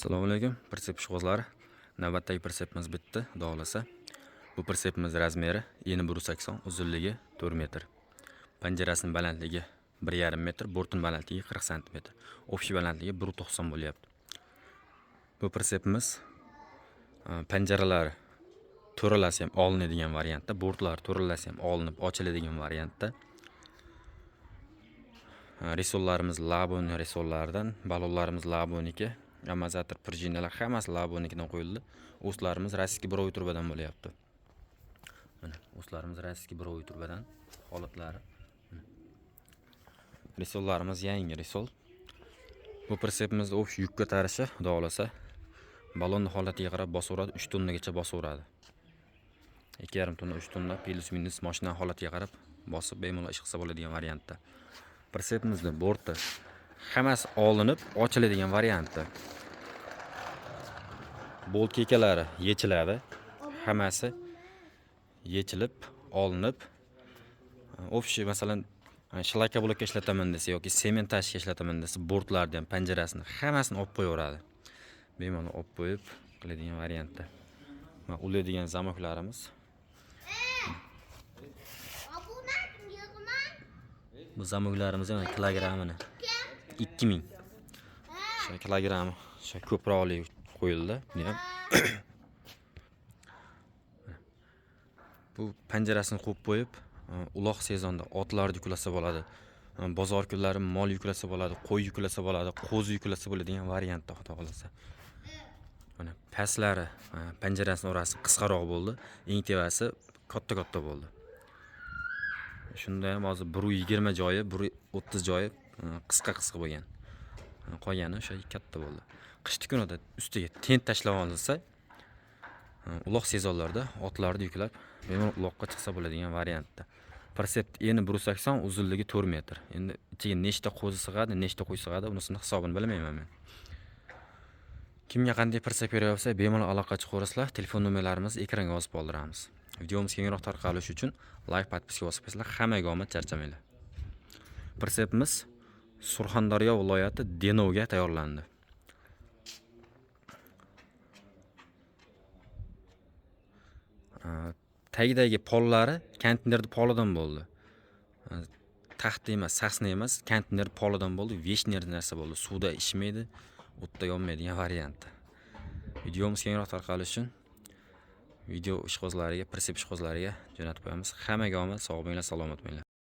Assalomu alaykum, pritsep ishqibozlari. Navbatdagi pritsepimiz bitdi, xudo xolasa. Bu pritsepimiz razmeri eni 180, uzunligi 4 metr. Panjarasining balandligi 1,5 metr, bortning balandligi 40 cm. Общий balandligi 1,90 bo'lyapti. Bu pritsepimiz panjaralari to'ralasi ham olinadigan variantda, bortlar to'ralasi ham olinib ochiladigan variantda. Risollarimiz Labon risollaridan, balonlarimiz Laboniki, amortizator prujinalar hammasi Labonikidan qo'yildi. O'slarimiz rossiyskiy biroviy turbadan bo'lyapti. Mana o'slarimiz rossiyskiy biroviy turbadan holatlari. Risollarimiz yangi risol. Bu pritsepimizda o'sh yuk ko'tarishi, xudo xolasa, balonning holatiga qarab bosaveradi, 3 tonnagacha bosaveradi. 2,5 tonna, 3 tonna plus minus mashina holatiga qarab bosib bemalol ish qilsa bo'ladigan variantda. Pritsepimizda borti hammasi olinib ochiladigan variantda. Bolt kekalari yechiladi. Hammasi yechilib, olinib, общий masalan shlaka blokka ishlataman desa yoki sement tashishga ishlataman desa, bortlarni ham, panjarasini hammasini olib qo'yaveradi. Bemalol olib qo'yib qiladigan variantda. Mana ulaydigan zamoklarimiz. Bu zamoklarimiz ham kilogrammini 2000. O'sha kilogrammi, o'sha ko'proqli qo'yildi. Buni ham bu panjarasini qo'yib qo'yib, uloq sezonda otlarni yuklasa bo'ladi. Bozor kunlari mol yuklasa bo'ladi, qo'y yuklasa bo'ladi, qo'zi yuklasa bo'ladigan variantda xudo xolasa. Mana pastlari, panjarasining orasi qisqaroq bo'ldi, eng tevasi katta bo'ldi. Shunda ham hozir 120 joyi, 130 joyi qisqa bo'lgan. Qolgani o'sha katta bo'ldi. Qishki kunida ustiga tent tashlab olinsa, uloq sezonlarda otlarni yuklab, bemalol uloqqa chiqsa bo'ladigan variantda. Pritsep eni 180, uzunligi 4 metr. Endi ichiga nechta qo'zi sig'adi, nechta qo'y sig'adi, unisini hisobini bilmayman men. Kimga qanday pritsep kerak bo'lsa, bemalol aloqa chiqaverasizlar. Telefon nomerlarimizni ekranga yozib qoldiramiz. Videomiz kengroq tarqalishi uchun like, podpiska bosib qo'ysanglar, hammaga omad, charchamanglar. Pritsepimiz Surxondaryo viloyati Denovga tayyorlandi. Tagidagi pollari konteynerda polidan bo'ldi. Taxt emas, sasna emas, konteyner polidan bo'ldi, veshner narsa bo'ldi. Suvda ishmaydi, o'tda yonmaydigan variantda. Videomiz kengroq tarqalishi uchun video ishqibozlariga, pritsep ishqibozlariga jo'natib qo'yamiz. Hammaga omad, sog' bo'linglar, salomat bo'linglar.